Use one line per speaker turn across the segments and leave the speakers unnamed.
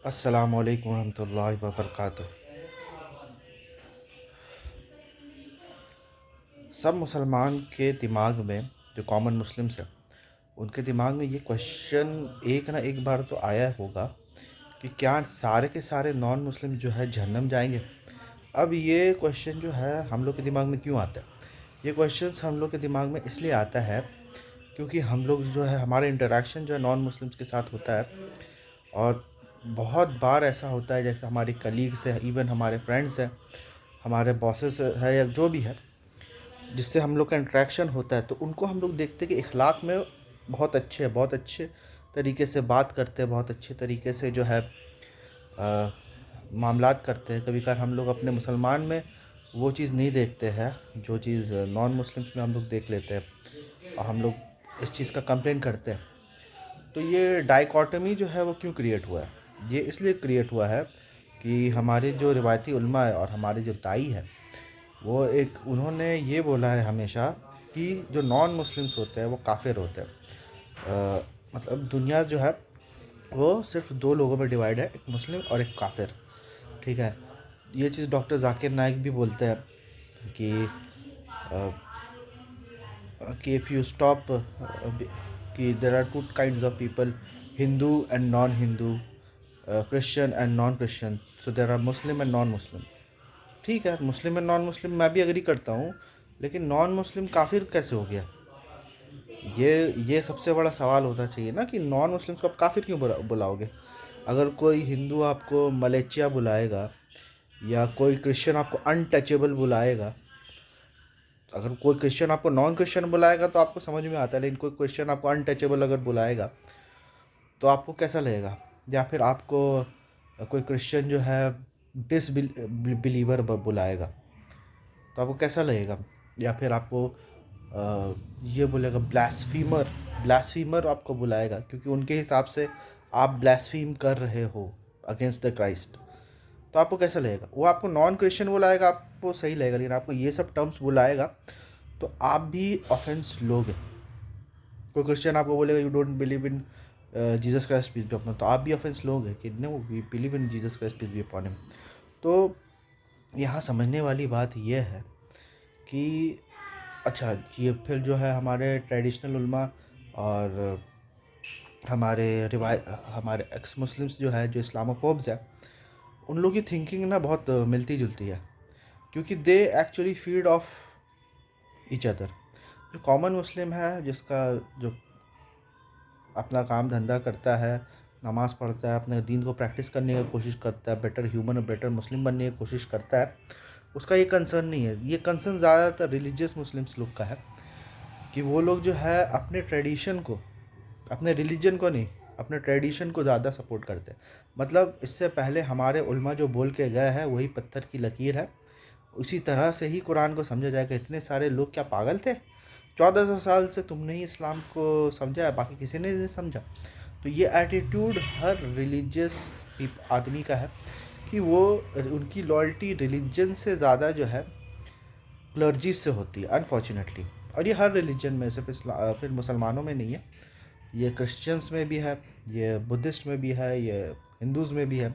अस्सलामु अलैकुम रहमतुल्लाहि व बरकातुहू। सब मुसलमान के दिमाग में, जो कॉमन मुस्लिम्स हैं, उनके दिमाग में ये क्वेश्चन एक ना एक बार तो आया होगा कि क्या सारे के सारे नॉन मुस्लिम जो है जहन्नम जाएंगे। अब ये क्वेश्चन जो है हम लोग के दिमाग में क्यों आता है? ये क्वेश्चन हम लोग के दिमाग में इसलिए आता है क्योंकि हम लोग जो है, हमारे इंटरेक्शन जो है नॉन मुस्लिम्स के साथ होता है। और बहुत बार ऐसा होता है, जैसे हमारे कलीग्स है, इवन हमारे फ्रेंड्स हैं, हमारे बॉसेस है, या जो भी है जिससे हम लोग का इंटरेक्शन होता है, तो उनको हम लोग देखते हैं कि इखलाक में बहुत अच्छे तरीके से बात करते हैं, बहुत अच्छे तरीके से जो है मामलात करते हैं। कभी कभार हम लोग अपने मुसलमान में वो चीज़ नहीं देखते हैं जो चीज़ नॉन मुस्लिम्स में हम लोग देख लेते हैं, और हम लोग इस चीज़ का कंप्लेन करते हैं। तो ये डाइकॉटमी जो है वो क्यों क्रिएट हुआ है? ये इसलिए क्रिएट हुआ है कि हमारे जो रिवायती उल्मा है और हमारे जो दाई है, वो एक उन्होंने ये बोला है हमेशा कि जो नॉन मुस्लिम्स होते हैं वो काफिर होते हैं। मतलब दुनिया जो है वो सिर्फ दो लोगों में डिवाइड है, एक मुस्लिम और एक काफिर। ठीक है, ये चीज़ डॉक्टर जाकिर नाइक भी बोलते हैं कि कि इफ़ यू स्टॉप कि there are two kinds of people, Hindu and non Hindu, Christian and non Christian, so there are Muslim and non Muslim. ठीक है, मुस्लिम एंड नॉन मुस्लिम मैं भी अग्री करता हूँ, लेकिन नॉन मुस्लिम काफिर कैसे हो गया? ये सबसे बड़ा सवाल होना चाहिए ना, कि नॉन मुस्लिम्स को आप काफिर क्यों बुलाओगे? अगर कोई हिंदू आपको मलेचिया बुलाएगा, या कोई क्रिश्चियन आपको अनटचेबल बुलाएगा, अगर कोई क्रिश्चियन आपको नॉन क्रिश्चियन बुलाएगा तो आपको समझ में आता है, लेकिन कोई क्रिश्चियन आपको अनटचेबल अगर बुलाएगा तो आपको कैसा लगेगा? या फिर आपको कोई क्रिश्चियन जो है डिसबिलीवर बुलाएगा तो आपको कैसा लगेगा? या फिर आपको ये बोलेगा ब्लास्फीमर, ब्लास्फीमर आपको बुलाएगा, क्योंकि उनके हिसाब से आप ब्लास्फीम कर रहे हो अगेंस्ट द क्राइस्ट। तो आपको कैसा लगेगा? वो आपको नॉन क्रिश्चियन बुलाएगा, आपको सही लगेगा, लेकिन आपको ये सब टर्म्स बुलाएगा तो आप भी ऑफेंस लोगे। कोई क्रिश्चियन आपको बोलेगा you don't believe in Jesus Christ peace be upon, तो आप भी ऑफेंस लोगे कि no we believe in Jesus Christ peace be upon him. तो यहाँ समझने वाली बात यह है कि अच्छा, ये फिर जो है हमारे ट्रेडिशनल उल्मा और हमारे हमारे एक्स मुस्लिम्स जो है, जो इस्लामोफोब्स है, उन लोगों की थिंकिंग ना बहुत मिलती जुलती है, क्योंकि they actually feed of each other. जो कॉमन मुस्लिम है, जिसका जो अपना काम धंधा करता है, नमाज़ पढ़ता है, अपने दीन को प्रैक्टिस करने की कोशिश करता है, बेटर ह्यूमन और बेटर मुस्लिम बनने की कोशिश करता है, उसका ये कंसर्न नहीं है। ये कंसर्न ज़्यादातर रिलीजियस मुस्लिम्स लोग का है, कि वो लोग जो है अपने ट्रेडिशन को, अपने रिलीजन को नहीं, अपने ट्रेडिशन को ज़्यादा सपोर्ट करते हैं। मतलब इससे पहले हमारे उल्मा जो बोल के गए हैं वही पत्थर की लकीर है, उसी तरह से ही कुरान को समझा जाएगा। इतने सारे लोग क्या पागल थे? 1400 साल से तुमने ही इस्लाम को समझा है, बाकी किसी ने नहीं समझा। तो ये एटीट्यूड हर रिलीजियस आदमी का है, कि वो उनकी लॉयल्टी रिलीजन से ज़्यादा जो है क्लर्जी से होती है, अनफॉर्चुनेटली। और ये हर रिलीजन में, सिर्फ फिर मुसलमानों में नहीं है, ये क्रिश्चियंस में भी है, ये बुद्धिस्ट में भी है, ये हिंदूज़ में भी है।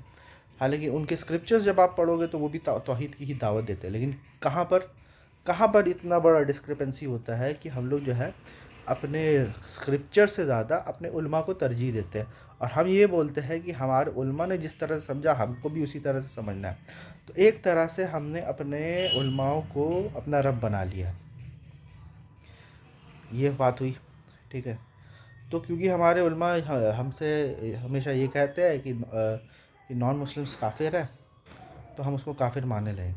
हालांकि उनके स्क्रिप्चर्स जब आप पढ़ोगे तो वो भी तौहीद की ही दावत देते हैं, लेकिन कहाँ पर इतना बड़ा डिस्क्रिपेंसी होता है कि हम लोग जो है अपने स्क्रिप्चर से ज़्यादा अपने उल्मा को तरजीह देते हैं, और हम ये बोलते हैं कि हमारे उल्मा ने जिस तरह से समझा हमको भी उसी तरह से समझना है। तो एक तरह से हमने अपने उल्माओं को अपना रब बना लिया, ये बात हुई। ठीक है, तो क्योंकि हमारे उल्मा हमसे हमेशा ये कहते हैं कि नॉन मुस्लिम्स काफिर है, तो हम उसको काफिर मानने लगे।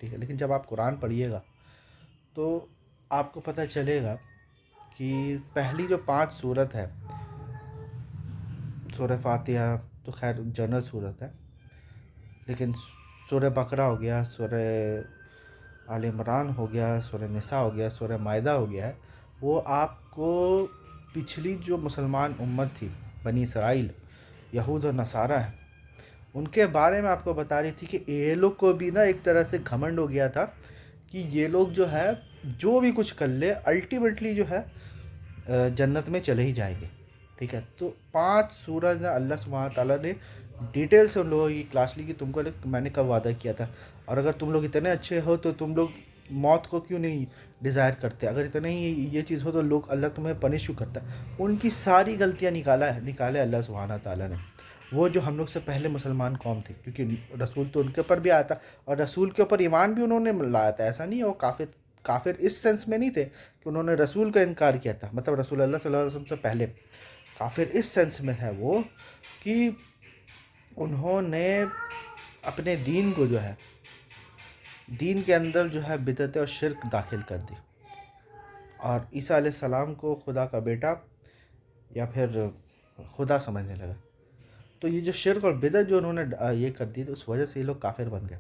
ठीक है, लेकिन जब आप कुरान पढ़िएगा तो आपको पता चलेगा कि पहली जो 5 सूरत है, सूरह फातिहा तो खैर जनरल सूरत है, लेकिन सूरह बकरा हो गया, सूरह आल इमरान हो गया, सूरह निसा हो गया, सूरह मायदा हो गया है, वो आपको पिछली जो मुसलमान उम्मत थी, बनी इसराइल, यहूद और नसारा है, उनके बारे में आपको बता रही थी कि ये लोग को भी ना एक तरह से घमंड हो गया था कि ये लोग जो है जो भी कुछ कर ले अल्टीमेटली जो है जन्नत में चले ही जाएंगे। ठीक है, तो 5 सूरज अल्लाह सुब्हान ताला ने डिटेल से उन लोगों की क्लास ली कि तुमको मैंने कब वादा किया था, और अगर तुम लोग इतने अच्छे हो तो तुम लोग मौत को क्यों नहीं डिज़ायर करते, अगर इतने ही ये चीज़ हो तो लोग अल्लाह तुम्हें पनिश क्यों करता है। उनकी सारी गलतियाँ निकाले अल्लाह सुब्हान ताला ने। वो जो हम लोग से पहले मुसलमान कौम थी, क्योंकि रसूल तो उनके ऊपर भी आया था और रसूल के ऊपर ईमान भी उन्होंने लाया था। ऐसा नहीं है वो काफिर काफिर इस सेंस में नहीं थे कि उन्होंने रसूल का इनकार किया था, मतलब रसूल अल्लाह सल्लल्लाहु अलैहि वसल्लम से पहले। काफिर इस सेंस में है वो कि उन्होंने अपने दीन को जो है, दीन के अंदर जो है बिदअत और शिरक दाखिल कर दी, और ईसा अलैहिस्सलाम को खुदा का बेटा या फिर खुदा समझने लगा। तो ये जो शिरक और बिदअत जो उन्होंने ये कर दी, तो उस वजह से ये लोग काफिर बन गए।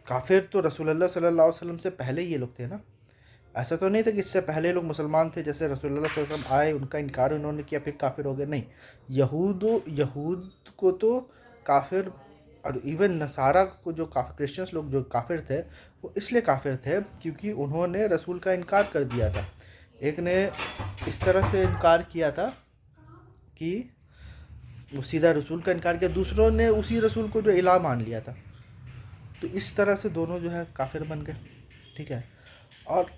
काफिर तो रसूलुल्लाह सल्लल्लाहु अलैहि वसल्लम से पहले ये लोग थे ना। ऐसा तो नहीं था कि इससे पहले लोग मुसलमान थे, जैसे रसूलुल्लाह सल्लल्लाहु अलैहि वसल्लम आए, उनका इनकार उन्होंने किया, फिर काफिर हो गए। नहीं, यहूद को तो काफिर, और इवन नसारा को जो क्रिश्चियंस लोग जो काफिर थे, वो इसलिए काफिर थे क्योंकि उन्होंने रसूल का इनकार कर दिया था। एक ने इस तरह से इनकार किया था कि वो सीधा रसूल का इनकार किया, दूसरों ने उसी रसूल को जो इलाह मान लिया था। तो इस तरह से दोनों जो है काफिर बन गए, ठीक है। और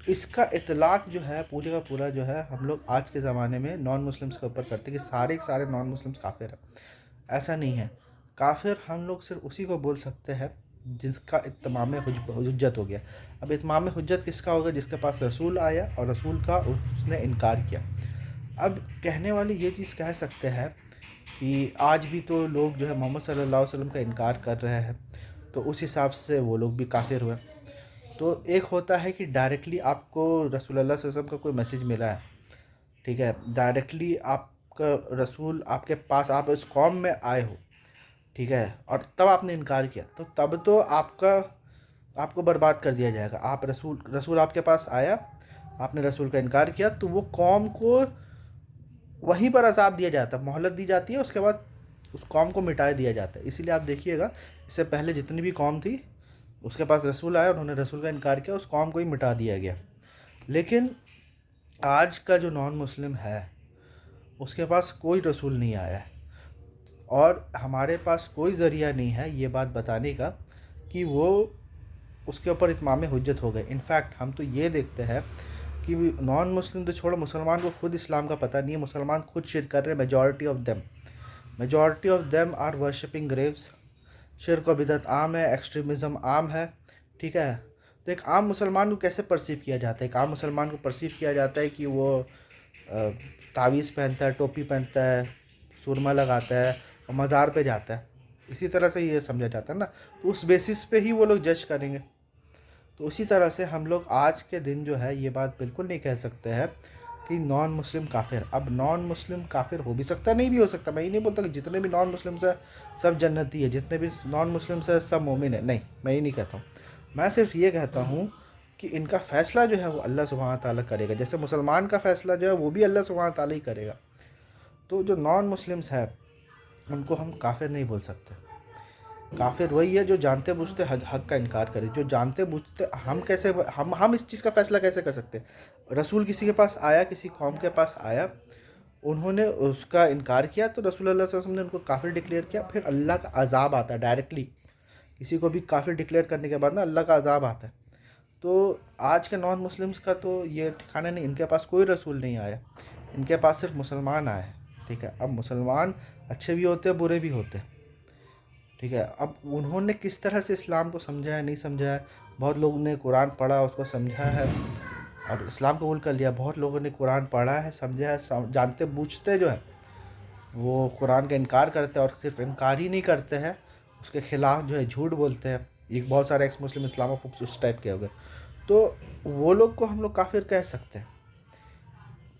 इसका इतलाक़ जो है पूरे का पूरा जो है हम लोग आज के ज़माने में नॉन मुस्लिम्स के ऊपर करते हैं कि सारे के सारे नॉन मुस्लिम्स काफिर हैं। ऐसा नहीं है। काफिर हम लोग सिर्फ उसी को बोल सकते हैं जिसका इत्माम हुज्जत हो गया। अब इत्माम हुज्जत किसका होगा? जिसके पास रसूल आया और रसूल का उसने इनकार किया। अब कहने वाले ये चीज़ कह सकते हैं कि आज भी तो लोग जो है मोहम्मद सल्लल्लाहु अलैहि वसल्लम का इनकार कर रहे हैं, तो उस हिसाब से वो लोग भी काफिर हुए। तो एक होता है कि डायरेक्टली आपको रसूलुल्लाह सल्लल्लाहु अलैहि वसल्लम का कोई मैसेज मिला है, ठीक है, डायरेक्टली आपका रसूल आपके पास, आप इस कौम में आए हो, ठीक है, और तब आपने इनकार किया, तो तब तो आपको बर्बाद कर दिया जाएगा। आप रसूल आपके पास आया, आपने रसूल का इनकार किया, तो वो कौम को वहीं पर अज़ाब दिया जाता है, मोहलत दी जाती है, उसके बाद उस कौम को मिटा दिया जाता है। इसीलिए आप देखिएगा, इससे पहले जितनी भी कौम थी उसके पास रसूल आया, उन्होंने रसूल का इनकार किया, उस कौम को ही मिटा दिया गया। लेकिन आज का जो नॉन मुस्लिम है उसके पास कोई रसूल नहीं आया है, और हमारे पास कोई ज़रिया नहीं है ये बात बताने का कि वो उसके ऊपर इत्माम हुज्जत हो गए। इनफैक्ट हम तो ये देखते हैं कि नॉन मुस्लिम तो छोड़ो, मुसलमान को खुद इस्लाम का पता नहीं है, मुसलमान खुद शिरक कर रहे हैं। Majority of them are worshipping graves. शिरक और बिदअत आम है, एक्सट्रीमिज़म आम है, ठीक है। तो एक आम मुसलमान को कैसे परसीव किया जाता है? एक आम मुसलमान को परसीव किया जाता है कि वो तावीज़ पहनता है, टोपी पहनता है, सुरमा लगाता है और मज़ार पे जाता है। इसी तरह से ये समझा जाता है ना, तो उस बेसिस पे ही वो लोग जज करेंगे। तो उसी तरह से हम लोग आज के दिन जो है ये बात बिल्कुल नहीं कह सकते हैं कि नॉन मुस्लिम काफिर। अब नॉन मुस्लिम काफिर हो भी सकता है, नहीं भी हो सकता। मैं ये नहीं बोलता कि जितने भी नॉन मुस्लिम्स है सब जन्नती है, जितने भी नॉन मुस्लिम्स है सब मोमिन है, नहीं, मैं ये नहीं कहता हूँ। मैं सिर्फ ये कहता हूँ कि इनका फ़ैसला जो है वो अल्लाह सुब्हान ताला करेगा। जैसे मुसलमान का फ़ैसला जो है वो भी अल्लाह सुब्हान ताला ही करेगा। तो जो नॉन मुस्लिम्स है उनको हम काफिर नहीं बोल सकते। काफिर वही है जो जानते बूझते हक का इनकार करे, जो जानते बूझते। हम इस चीज़ का फैसला कैसे कर सकते हैं? रसूल किसी के पास आया, किसी कौम के पास आया, उन्होंने उसका इनकार किया, तो रसूल अल्लाह सल्लल्लाहु अलैहि वसल्लम ने उनको काफिर डिक्लेयर किया। फिर अल्लाह का अजाब आता है डायरेक्टली, किसी को भी काफिर डिक्लेयर करने के बाद ना अल्लाह का अजाब आता है। तो आज के नॉन मुस्लिम्स का तो ये ठिकाना नहीं, इनके पास कोई रसूल नहीं आया, इनके पास सिर्फ मुसलमान आए हैं, ठीक है। अब मुसलमान अच्छे भी होते हैं, बुरे भी होते हैं, ठीक है। अब उन्होंने किस तरह से इस्लाम को समझा है, नहीं समझा है। बहुत लोगों ने कुरान पढ़ा, उसको समझा है और इस्लाम कबूल कर लिया। बहुत लोगों ने कुरान पढ़ा है, समझा है, जानते बूझते जो है वो कुरान का इनकार करते हैं, और सिर्फ इनकार ही नहीं करते हैं, उसके ख़िलाफ़ जो है झूठ बोलते हैं। एक बहुत सारे एक्स मुस्लिम इस्लामोफोब्स उस टाइप के हो गए, तो वो लोग को हम लोग काफिर कह सकते हैं,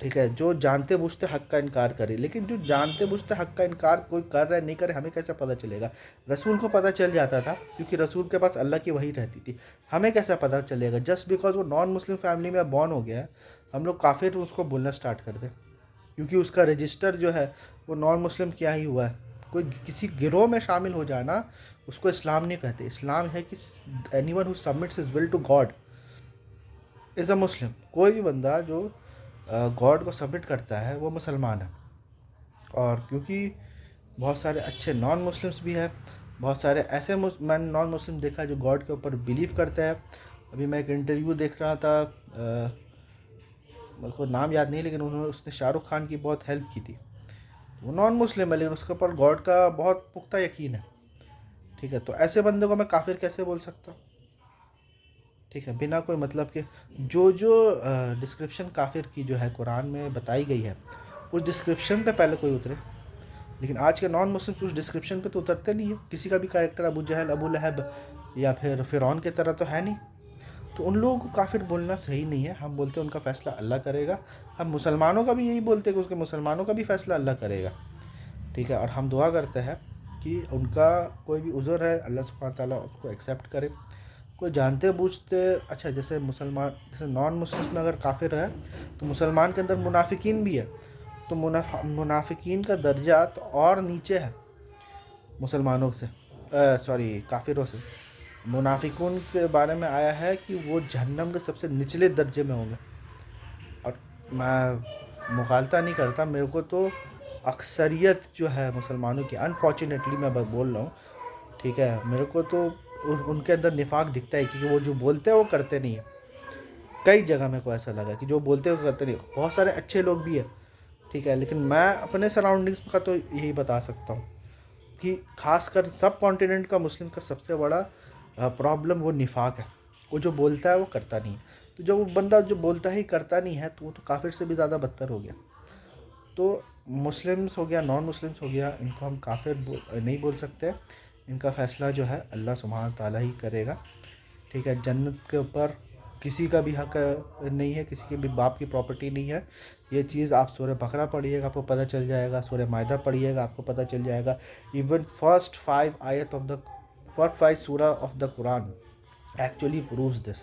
ठीक है, जो जानते बूझते हक का इनकार करे। लेकिन जो जानते बूझते हक का इनकार कोई कर रहा है नहीं करे, हमें कैसे पता चलेगा? रसूल को पता चल जाता था क्योंकि रसूल के पास अल्लाह की वही रहती थी। हमें कैसे पता चलेगा? जस्ट बिकॉज वो नॉन मुस्लिम फैमिली में बॉर्न हो गया है, हम लोग काफिर उसको बोलना स्टार्ट कर दें क्योंकि उसका रजिस्टर जो है वो नॉन मुस्लिम क्या ही हुआ है। कोई किसी गिरोह में शामिल हो जाना उसको इस्लाम नहीं कहते। इस्लाम है कि anyone who submits his will to God is a Muslim. कोई भी बंदा जो गॉड को सबमिट करता है वो मुसलमान है। और क्योंकि बहुत सारे अच्छे नॉन मुस्लिम्स भी हैं, बहुत सारे ऐसे मैंने नॉन मुस्लिम देखा है जो गॉड के ऊपर बिलीव करते हैं। अभी मैं एक इंटरव्यू देख रहा था, मेरे को नाम याद नहीं, लेकिन उन्होंने उसने शाहरुख खान की बहुत हेल्प की थी। वो नॉन मुस्लिम है लेकिन उसके ऊपर गॉड का बहुत पुख्ता यकीन है। ठीक है, तो ऐसे बंदे को मैं काफिर कैसे बोल सकता हूँ? ठीक है, बिना कोई मतलब के। जो जो डिस्क्रिप्शन काफिर की जो है कुरान में बताई गई है, उस डिस्क्रिप्शन पे पहले कोई उतरे। लेकिन आज के नॉन मुस्लिम्स उस डिस्क्रिप्शन पे तो उतरते नहीं है। किसी का भी कैरेक्टर अबू जहल, अबू लहब या फिर फ़िरौन की तरह तो है नहीं। तो उन लोगों को काफिर बोलना सही नहीं है। हम बोलते हैं उनका फ़ैसला अल्लाह करेगा। हम मुसलमानों का भी यही बोलते हैं कि उसके मुसलमानों का भी फ़ैसला अल्लाह करेगा। ठीक है, और हम दुआ करते हैं कि उनका कोई भी उज़र है, अल्लाह सुब्हानहू व तआला उसको एक्सेप्ट करे। कोई जानते बूझते, अच्छा जैसे मुसलमान, जैसे नॉन मुस्लिम में अगर काफिर है तो मुसलमान के अंदर मुनाफिकीन भी है। तो मुनाफिकीन का दर्जा तो और नीचे है मुसलमानों से, सॉरी काफिरों से। मुनाफिकून के बारे में आया है कि वो जहन्नम के सबसे निचले दर्जे में होंगे। और मैं मुखालता नहीं करता, मेरे को तो अक्सरियत जो है मुसलमानों की, अनफॉर्चुनेटली मैं बोल रहा हूँ, ठीक है, मेरे को तो उनके अंदर निफाक दिखता है, क्योंकि वो जो बोलते हैं वो करते नहीं है। कई जगह मेरे को ऐसा लगा कि जो बोलते हैं वो करते नहीं। बहुत सारे अच्छे लोग भी हैं, ठीक है, लेकिन मैं अपने सराउंडिंग्स का तो यही बता सकता हूँ कि खासकर सब कॉन्टिनेंट का मुस्लिम का सबसे बड़ा प्रॉब्लम वो निफाक है। वो जो बोलता है वो करता नहीं है। तो जब वो बंदा जो बोलता है ही करता नहीं है, तो वो तो काफिर से भी ज़्यादा बदतर हो गया। तो मुस्लिम्स हो गया, नॉन मुस्लिम्स हो गया, इनको हम काफिर नहीं बोल सकते। इनका फ़ैसला जो है अल्लाह सुब्हानहू व तआला ही करेगा। ठीक है, जन्नत के ऊपर किसी का भी हक नहीं है, किसी के भी बाप की प्रॉपर्टी नहीं है। ये चीज़ आप सूरह बकरा पढ़िएगा आपको पता चल जाएगा, सूरह माइदा पढ़िएगा आपको पता चल जाएगा। इवन फर्स्ट 5 सूरा of the Quran actually proves this,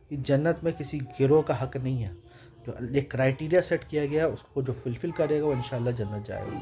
कि जन्नत में किसी गिरोह का हक नहीं है। जो एक क्राइटेरिया सेट किया गया है, उसको जो फुलफ़िल करेगा वो इंशाल्लाह जन्नत जाएगा।